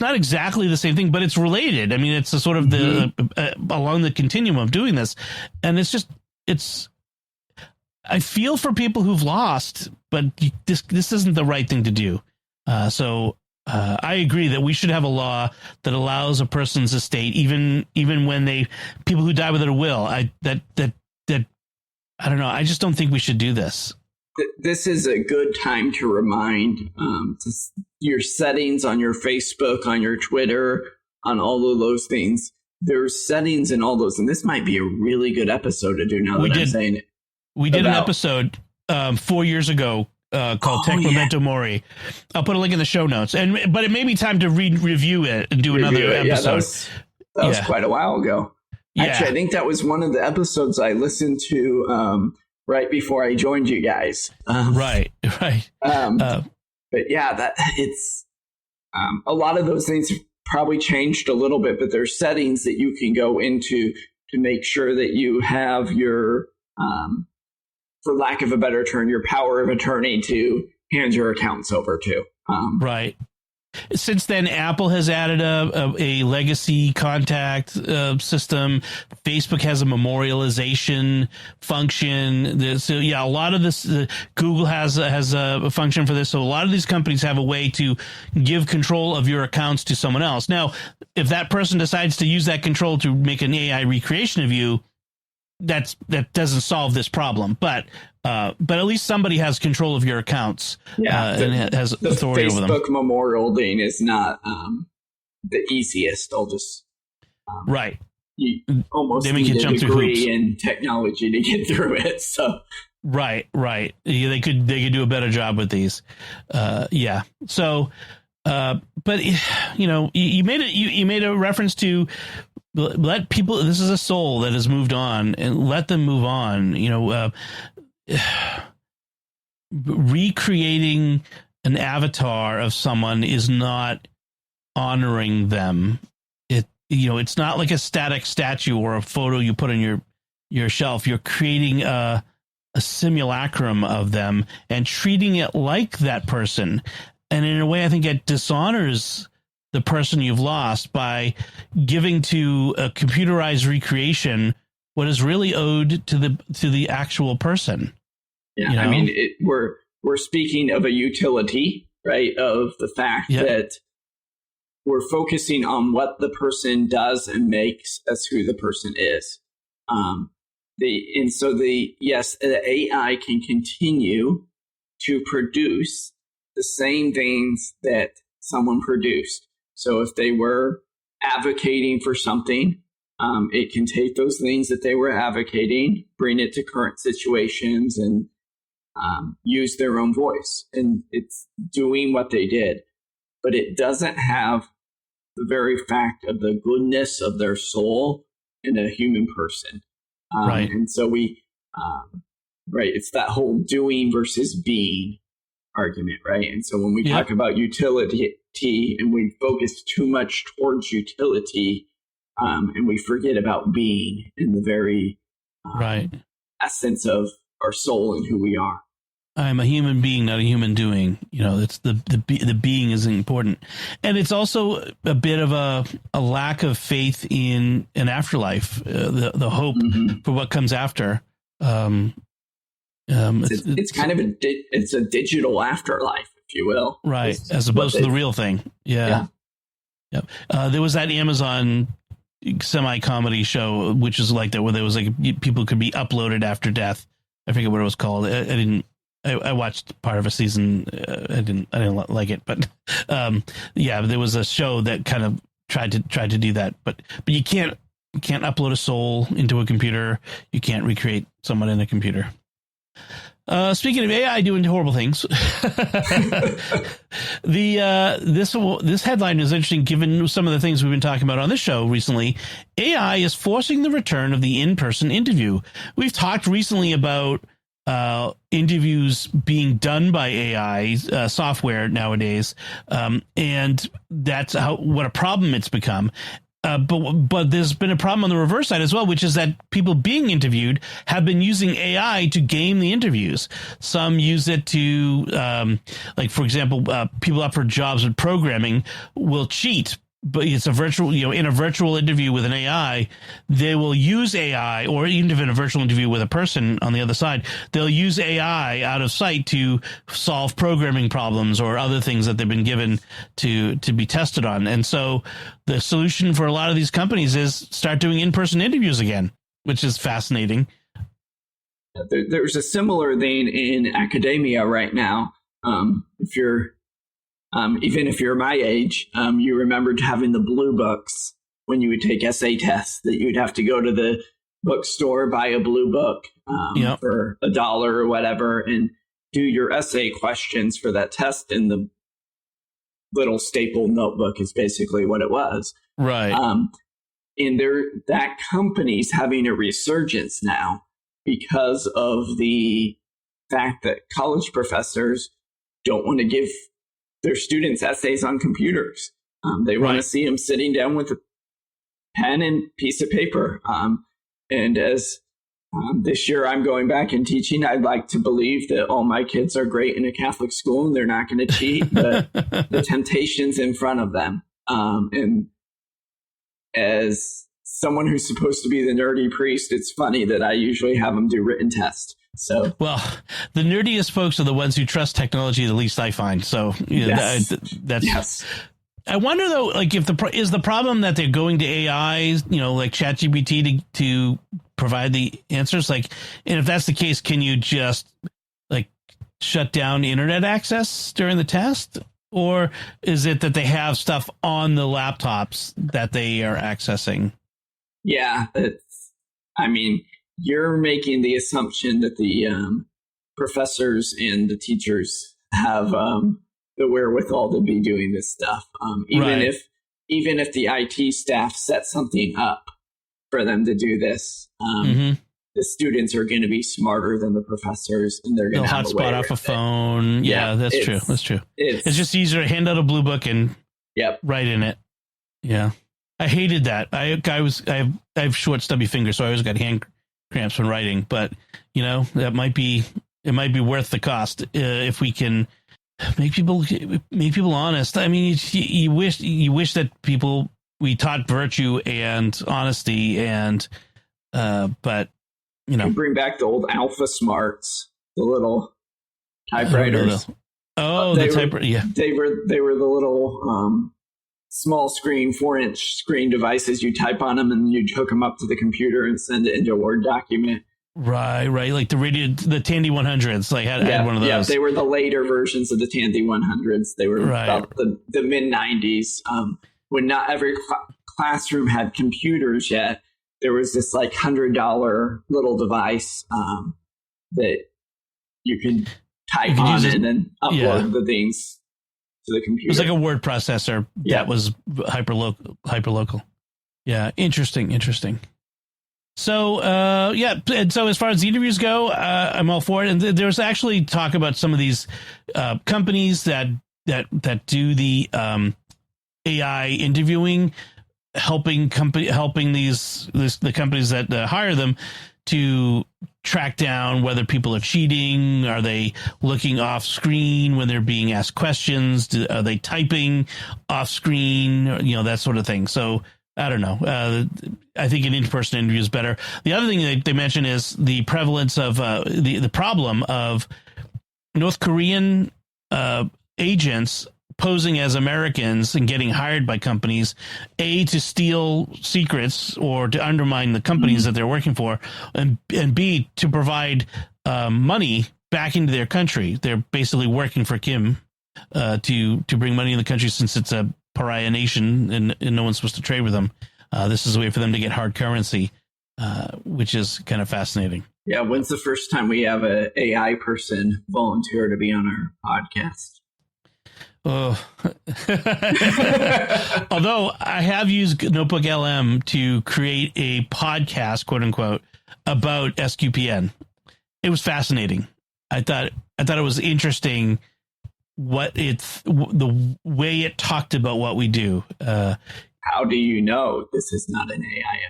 not exactly the same thing, but it's related. I mean, it's a sort of along the continuum of doing this. And I feel for people who've lost, but this isn't the right thing to do. So I agree that we should have a law that allows a person's estate, even when people who die without a will, I don't know. I just don't think we should do this. This is a good time to remind your settings on your Facebook, on your Twitter, on all of those things. There's settings in all those, and this might be a really good episode to do now that I'm saying it. We did an episode 4 years ago called Tech Memento Mori. I'll put a link in the show notes, but it may be time to review it and do another episode. That was quite a while ago. Yeah. Actually, I think that was one of the episodes I listened to right before I joined you guys. Right. But yeah, it's a lot of those things probably changed a little bit, but there's settings that you can go into to make sure that you have your, for lack of a better term, your power of attorney to hand your accounts over to. Right. Since then, Apple has added a legacy contact system. Facebook has a memorialization function. So yeah, a lot of this, Google has a function for this. So a lot of these companies have a way to give control of your accounts to someone else. Now, if that person decides to use that control to make an AI recreation of you, that doesn't solve this problem. But at least somebody has control of your accounts, and has authority over them. The Facebook memorial thing is not the easiest. I'll just right. You almost they make need you jump a degree in technology to get through it. So right. Yeah, they could do a better job with these. Yeah. So, but you made a reference to. Let people. This is a soul that has moved on, and let them move on. Recreating an avatar of someone is not honoring them. It's not like a static statue or a photo you put on your shelf. You're creating a simulacrum of them and treating it like that person. And in a way, I think it dishonors the person you've lost by giving to a computerized recreation what is really owed to the actual person. Yeah, I mean, we're speaking of a utility, right? Of the fact that we're focusing on what the person does and makes as who the person is. The AI can continue to produce the same things that someone produced. So if they were advocating for something, it can take those things that they were advocating, bring it to current situations, and use their own voice. And it's doing what they did. But it doesn't have the very fact of the goodness of their soul in a human person. Right. And so it's that whole doing versus being argument, right? And so when we talk about utility and we focus too much towards utility, and we forget about being in the very essence of our soul and who we are. I'm a human being, not a human doing. It's the being is important, and it's also a bit of a lack of faith in an afterlife, the hope for what comes after. It's kind of a digital afterlife, if you will, right? As opposed to the real thing. Yeah. There was that Amazon semi-comedy show, which is like that, where there was like people could be uploaded after death. I forget what it was called. I watched part of a season. I didn't like it, but there was a show that kind of tried to do that, but you can't upload a soul into a computer. You can't recreate someone in a computer. Speaking of AI doing horrible things, this headline is interesting given some of the things we've been talking about on this show recently. AI is forcing the return of the in-person interview. We've talked recently about interviews being done by AI software nowadays, and that's what a problem it's become. But there's been a problem on the reverse side as well, which is that people being interviewed have been using AI to game the interviews. Some use it to, like, for example, people up for jobs with programming will cheat. But it's a virtual, in a virtual interview with an AI, they will use AI, or even in a virtual interview with a person on the other side, they'll use AI out of sight to solve programming problems or other things that they've been given to be tested on. And so the solution for a lot of these companies is start doing in-person interviews again, which is fascinating. There's a similar vein in academia right now. Even if you're my age, you remembered having the blue books when you would take essay tests, that you'd have to go to the bookstore, buy a blue book for $1 or whatever, and do your essay questions for that test in the little staple notebook is basically what it was. Right. And that company's having a resurgence now because of the fact that college professors don't want to give their students essays on computers. They want to see them sitting down with a pen and piece of paper. And as This year I'm going back and teaching. I'd like to believe that all my kids are great in a Catholic school and they're not going to cheat, but the temptation's in front of them. And as someone who's supposed to be the nerdy priest, it's funny that I usually have them do written tests. So, well, the nerdiest folks are the ones who trust technology the least, I find. So that's yes. I wonder though, like if is the problem that they're going to AI, like ChatGPT to provide the answers, like, and if that's the case, can you just like shut down internet access during the test? Or is it that they have stuff on the laptops that they are accessing? Yeah, you're making the assumption that the professors and the teachers have the wherewithal to be doing this stuff. Even if the IT staff set something up for them to do this, the students are going to be smarter than the professors, and they'll hotspot off a phone. Yeah, that's true. That's true. It's just easier to hand out a blue book and write in it. Yeah, I hated that. I have short, stubby fingers, so I always got hand cramps when writing. But it might be worth the cost if we can make people honest. I mean, you wish that we taught virtue and honesty, and but you bring back the old Alpha Smarts, the little typewriters. The typewriter. Yeah, they were the little small screen 4-inch screen devices. You type on them and you'd hook them up to the computer and send it into a Word document. Right. Like the Tandy 100s. Like had one of those. Yeah, they were the later versions of the Tandy 100s. They were about the mid 90s. When not every classroom had computers yet, there was this like $100 little device that you could type on and then upload the things to the computer. It was like a word processor that was hyperlocal. Yeah, interesting. So, and so as far as the interviews go, I'm all for it. And there's actually talk about some of these companies that do the AI interviewing, helping the companies that hire them to track down whether people are cheating. Are they looking off screen when they're being asked questions? Are they typing off screen? That sort of thing. So I don't know. I think an in-person interview is better. The other thing they mention is the prevalence of the problem of North Korean agents posing as Americans and getting hired by companies, A, to steal secrets or to undermine the companies that they're working for, and B, to provide money back into their country. They're basically working for Kim to bring money in the country, since it's a pariah nation and no one's supposed to trade with them. This is a way for them to get hard currency, which is kind of fascinating. Yeah. When's the first time we have an AI person volunteer to be on our podcast? Oh, although I have used Notebook LM to create a podcast, quote unquote, about SQPN. It was fascinating. I thought it was interesting the way it talked about what we do. How do you know this is not an AI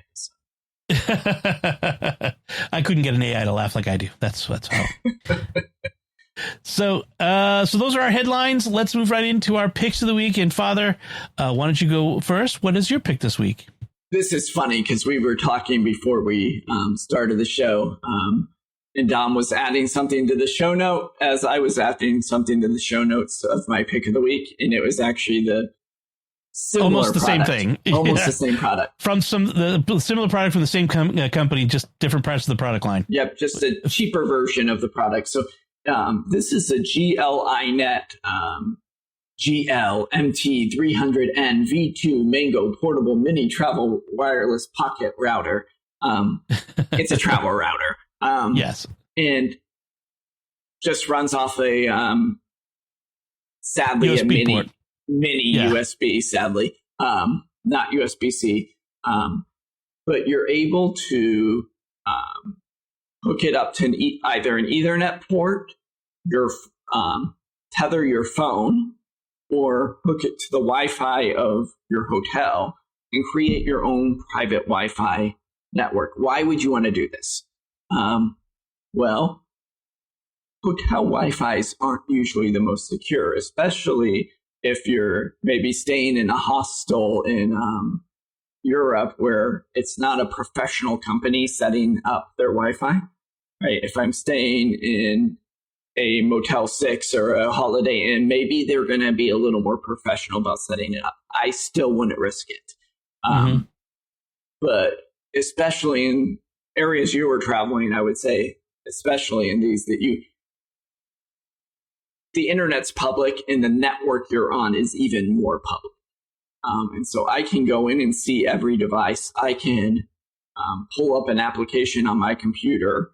episode? I couldn't get an AI to laugh like I do. That's how. So those are our headlines. Let's move right into our picks of the week. And Father, why don't you go first? What is your pick this week? This is funny because we were talking before we started the show, and Dom was adding something to the show note as I was adding something to the show notes of my pick of the week, and it was actually the almost the product. Same thing, almost the same product from the similar product from the same company, just different parts of the product line. Yep, just a cheaper version of the product. So. This is a GLINet GL-MT300N V2 Mango Portable Mini Travel Wireless Pocket Router. It's a travel router. Yes. And just runs off a, sadly, USB a mini port. USB, sadly. Not USB-C. But you're able to hook it up to either an Ethernet port, tether your phone, or hook it to the Wi-Fi of your hotel and create your own private Wi-Fi network. Why would you want to do this? Well, hotel Wi-Fis aren't usually the most secure, especially if you're maybe staying in a hostel in Europe where it's not a professional company setting up their Wi-Fi, right? If I'm staying in a Motel 6 or a Holiday Inn, maybe they're going to be a little more professional about setting it up. I still wouldn't risk it. But especially in areas you were traveling, I would say, especially in these the internet's public and the network you're on is even more public. And so I can go in and see every device. I can pull up an application on my computer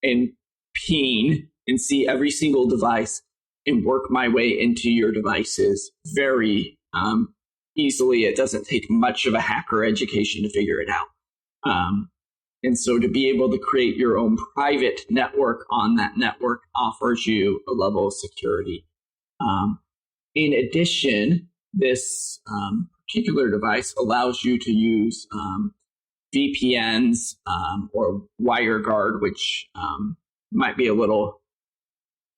and ping and see every single device and work my way into your devices very easily. It doesn't take much of a hacker education to figure it out. And so to be able to create your own private network on that network offers you a level of security. In addition, this particular device allows you to use VPNs or WireGuard, which might be a little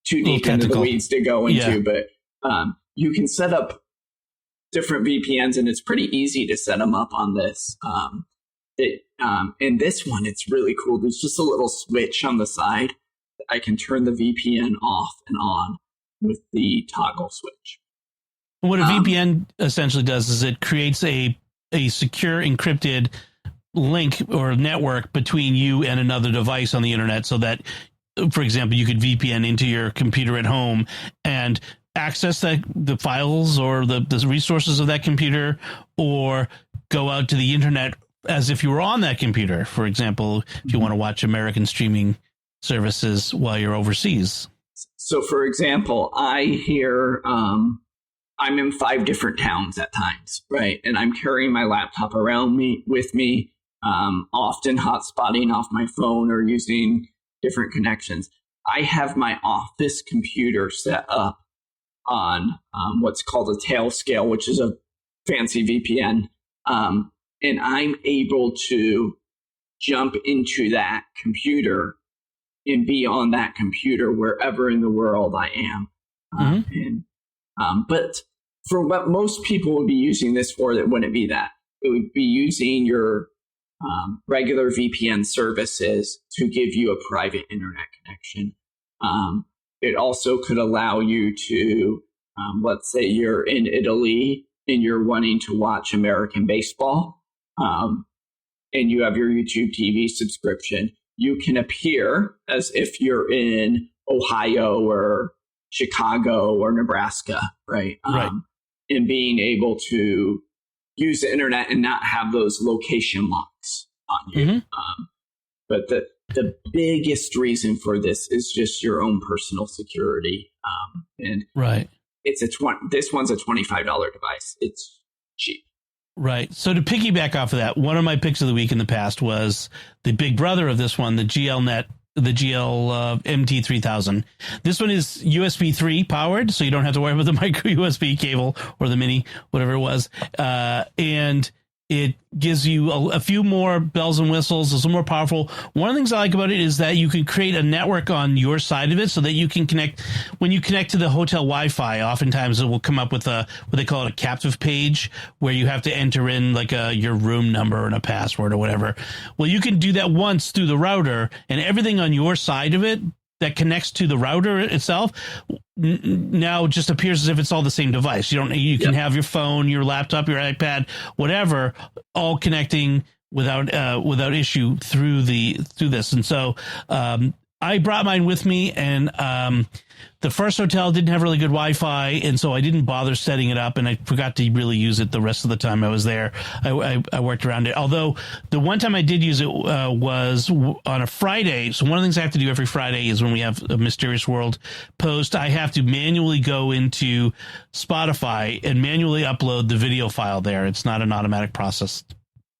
too deep into the weeds to go into, but you can set up different VPNs, and it's pretty easy to set them up on this. And this one, it's really cool. There's just a little switch on the side. I can turn the VPN off and on with the toggle switch. What a VPN essentially does is it creates a secure encrypted link or network between you and another device on the internet, so that, for example, you could VPN into your computer at home and access the files or the resources of that computer, or go out to the internet as if you were on that computer. For example, if you want to watch American streaming services while you're overseas. So, for example, I hear I'm in 5 different towns at times, right? And I'm carrying my laptop around with me, often hotspotting off my phone or using different connections. I have my office computer set up on what's called a Tailscale, which is a fancy VPN. And I'm able to jump into that computer and be on that computer wherever in the world I am. But for what most people would be using this for, that wouldn't be that. It would be using your regular VPN services to give you a private internet connection. It also could allow you to, let's say you're in Italy and you're wanting to watch American baseball, and you have your YouTube TV subscription. You can appear as if you're in Ohio or Chicago or Nebraska, right? And being able to use the internet and not have those location locks on you. But the biggest reason for this is just your own personal security. And it's this one's a $25 device. It's cheap. Right. So to piggyback off of that, one of my picks of the week in the past was the big brother of this one, the GLNet, the GL MT3000. This one is USB 3 powered, so you don't have to worry about the micro USB cable or the mini, whatever it was. And it gives you a few more bells and whistles. It's a little more powerful. One of the things I like about it is that you can create a network on your side of it so that you can connect. When you connect to the hotel Wi-Fi, oftentimes it will come up with what they call it, a captive page, where you have to enter in like your room number and a password or whatever. Well, you can do that once through the router, and everything on your side of it that connects to the router itself now just appears as if it's all the same device. You can have your phone, your laptop, your iPad, whatever, all connecting without issue through this. And so I brought mine with me, and the first hotel didn't have really good Wi-Fi, and so I didn't bother setting it up, and I forgot to really use it the rest of the time I was there. I worked around it. Although the one time I did use it was on a Friday. So one of the things I have to do every Friday is when we have a Mysterious World post, I have to manually go into Spotify and manually upload the video file there. It's not an automatic process.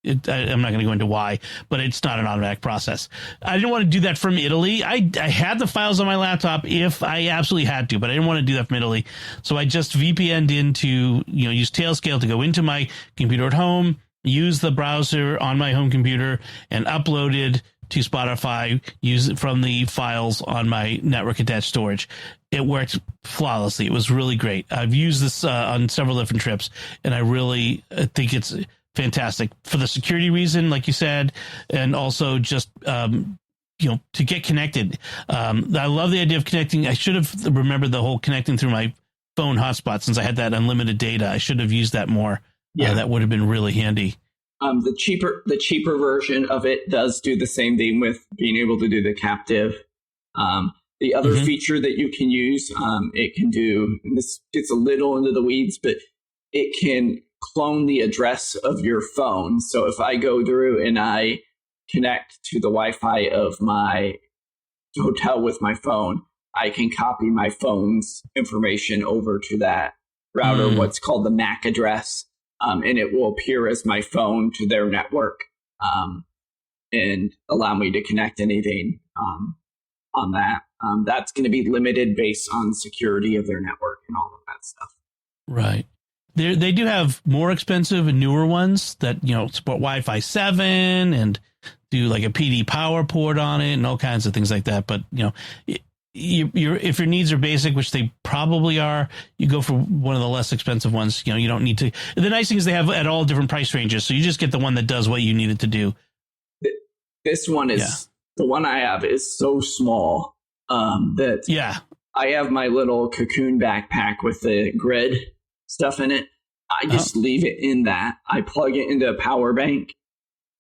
I'm not going to go into why, but it's not an automatic process. I didn't want to do that from Italy. I had the files on my laptop if I absolutely had to, but I didn't want to do that from Italy. So I just VPN'd into, use Tailscale to go into my computer at home, use the browser on my home computer, and uploaded to Spotify, use it from the files on my network attached storage. It worked flawlessly. It was really great. I've used this on several different trips, and I really think it's fantastic for the security reason, like you said, and also just to get connected. I love the idea of connecting. I should have remembered the whole connecting through my phone hotspot since I had that unlimited data. I should have used that more. Yeah, that would have been really handy. The cheaper version of it does do the same thing with being able to do the captive. The other feature that you can use, it can do, and this gets a little into the weeds, but it can clone the address of your phone. So if I go through and I connect to the Wi-Fi of my hotel with my phone, I can copy my phone's information over to that router, what's called the MAC address, and it will appear as my phone to their network and allow me to connect anything on that. That's going to be limited based on security of their network and all of that stuff. Right. They do have more expensive and newer ones that, support Wi-Fi 7 and do like a PD power port on it and all kinds of things like that. But, if your needs are basic, which they probably are, you go for one of the less expensive ones. You don't need to. The nice thing is they have at all different price ranges. So you just get the one that does what you need it to do. This one is the one I have is so small that I have my little Cocoon backpack with the grid stuff in it. I just leave it in that. I plug it into a power bank.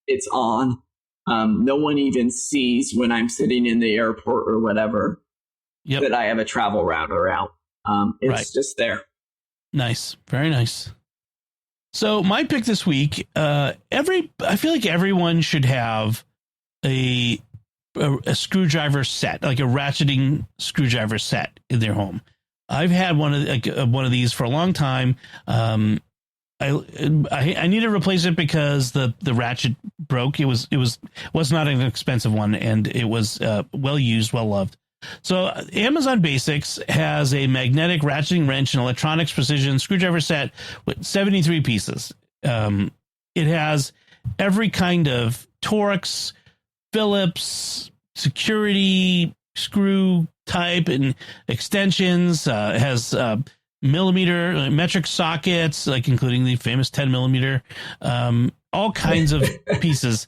It's on. No one even sees when I'm sitting in the airport or whatever that I have a travel router out. It's just there. Nice. Very nice. So my pick this week, I feel like everyone should have a screwdriver set, like a ratcheting screwdriver set in their home. I've had one of these for a long time. I need to replace it because the ratchet broke. It was not an expensive one, and it was well used, well loved. So Amazon Basics has a magnetic ratcheting wrench and electronics precision screwdriver set with 73 pieces. It has every kind of Torx, Phillips, security, screw type and extensions. It has millimeter metric sockets, like including the famous 10 millimeter, all kinds of pieces.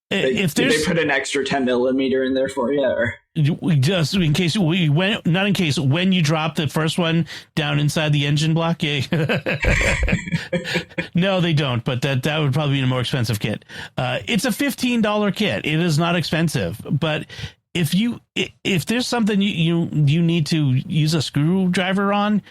Did they put an extra 10 millimeter in there for you? Or? Just in case when you drop the first one down inside the engine block. No, they don't. But that would probably be a more expensive kit. It's a $15 kit. It is not expensive, but if there's something you need to use a screwdriver on,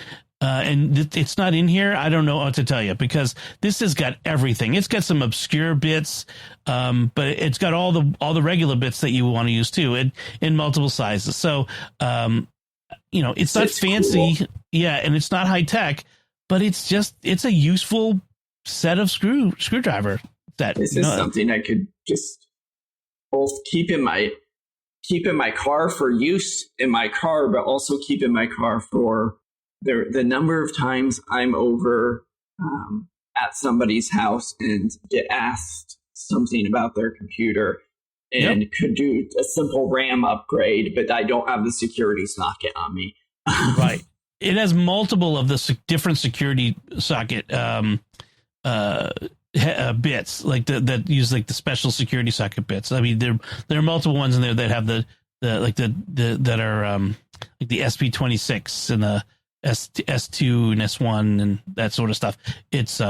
and it's not in here, I don't know what to tell you, because this has got everything. It's got some obscure bits, but it's got all the regular bits that you want to use too, in multiple sizes. So, it's not fancy, cool. And it's not high tech, but it's a useful set of screwdriver set. This is something I could just both keep in my car for use in my car, but also keep in my car for the number of times I'm over at somebody's house and get asked something about their computer and could do a simple RAM upgrade, but I don't have the security socket on me. Right. It has multiple of the different security socket bits, like that use like the special security socket bits. I mean, there are multiple ones in there that have the that are like the SP26 and the S2 and S1 and that sort of stuff. It's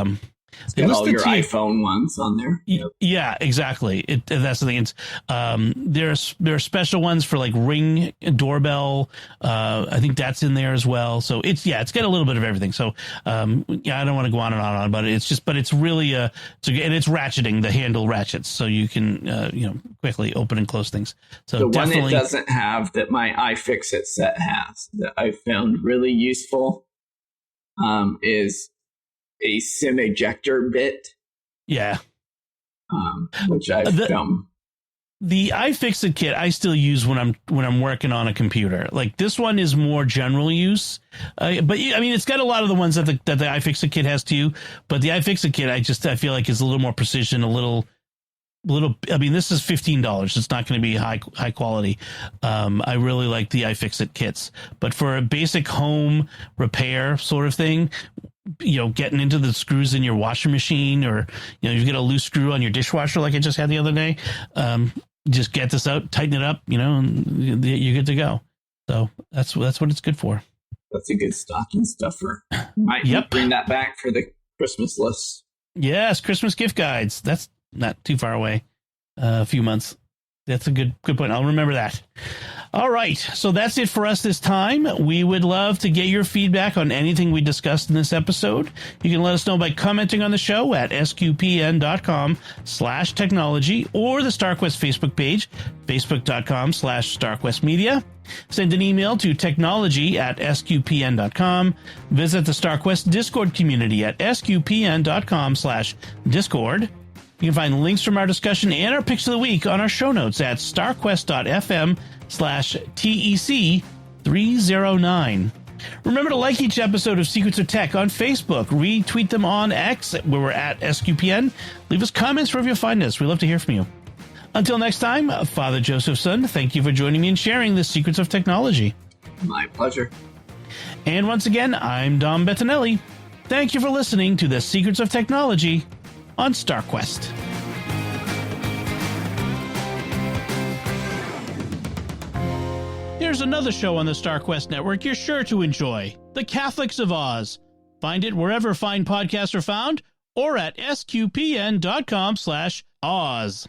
got all your iPhone ones on there. Yeah, exactly. That's the thing. It's there are special ones for like Ring doorbell. I think that's in there as well. So it's got a little bit of everything. So I don't want to go on and on about it. But it's really and it's ratcheting. The handle ratchets, so you can quickly open and close things. So the one it doesn't have that my iFixit set has that I found really useful is a SIM ejector bit. Yeah. Which I've done. The iFixit kit I still use when I'm working on a computer. Like this one is more general use. But I mean, it's got a lot of the ones that the iFixit kit has too. But the iFixit kit, I feel like is a little more precision, a little this is $15. It's not going to be high quality. I really like the iFixit kits, but for a basic home repair sort of thing, getting into the screws in your washing machine, or, you get a loose screw on your dishwasher like I just had the other day. Just get this out, tighten it up, and you're good to go. So that's what it's good for. That's a good stocking stuffer. Might bring that back for the Christmas list. Yes, Christmas gift guides. That's not too far away. A few months. That's a good point. I'll remember that. All right. So that's it for us this time. We would love to get your feedback on anything we discussed in this episode. You can let us know by commenting on the show at sqpn.com/technology or the StarQuest Facebook page, facebook.com/StarQuestMedia. Send an email to technology@sqpn.com. Visit the StarQuest Discord community at sqpn.com/discord. You can find links from our discussion and our picks of the week on our show notes at starquest.fm/TEC309. Remember to like each episode of Secrets of Tech on Facebook, retweet them on X, where we're at SQPN. Leave us comments wherever you find us. We love to hear from you. Until next time, Father Josephson, thank you for joining me and sharing the secrets of technology. My pleasure. And once again, I'm Dom Bettinelli. Thank you for listening to the Secrets of Technology on StarQuest. Here's another show on the StarQuest network you're sure to enjoy, The Catholics of Oz. Find it wherever fine podcasts are found or at sqpn.com/Oz.